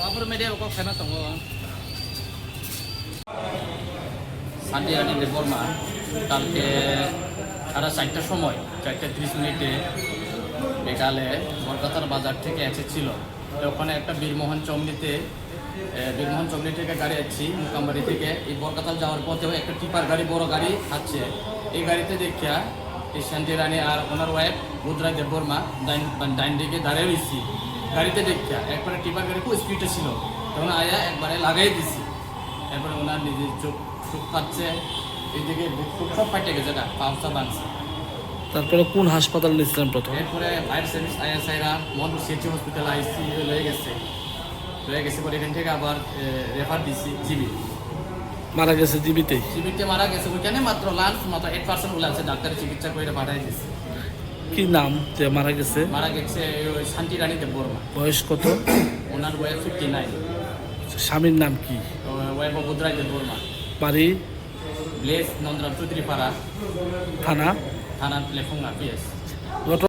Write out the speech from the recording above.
তারপরে মেডিয়া ওকে ফেনা দङ শান্তি রানী দেববর্মা কালকে সাড়ে 4টার সময় 4:30 বিকালে বরকাতার বাজার থেকে এসেছিল। ওখানে একটা বীরমোহন চমনি থেকে গাড়ি আসছি মোকামবাড়ি থেকে। এই বরকাতাল যাওয়ার পথেও একটা টিপার গাড়ি, বড় গাড়ি আছে। এই গাড়িতে দেখিয়া এই শান্তি রানী আর ওনার ওয়াইফ বুধরায় দেববর্মা ডাইন দিকে দাঁড়িয়ে রয়েছি। গাড়িতে দেখিয়া একবারে টিপার গাড়ি খুব স্পিডে ছিল, তখন আয়া একবারে লাগাই দিছি। এরপরে ওনার নিজের চোখ খাচ্ছে, এইদিকে বুক সব ফাটে গেছে, পাউসা বাঁধছে। তারপরে কোন হাসপাতাল নিয়েছিলেন প্রথম? এরপরে ফায়ার সার্ভিস আইএসআইরা মোহনপুর সিএচসি হসপিটাল আইসি লয়ে গেছে পরে এখান থেকে আবার রেফার দিছি জিবি। মারা গেছে জীবিতেই? জিবিতে মারা গেছে, ওইখানে মাত্র 8% গুলো আছে, ডাক্তারের চিকিৎসা করে পাঠাই দিছে। কি নাম যে মারা গেছে? মারা গেছে ওই শান্তি রানী দেববর্মা। বয়স কত? ওনার বয়স 59। স্বামীর নাম কি? ওয়াইফ বুধরায় দেববর্মা। বাড়ি? ব্লেস নন্দরাম চৌধুরী পাড়া, থানা? থানা লেখুঙ্গা পিএস।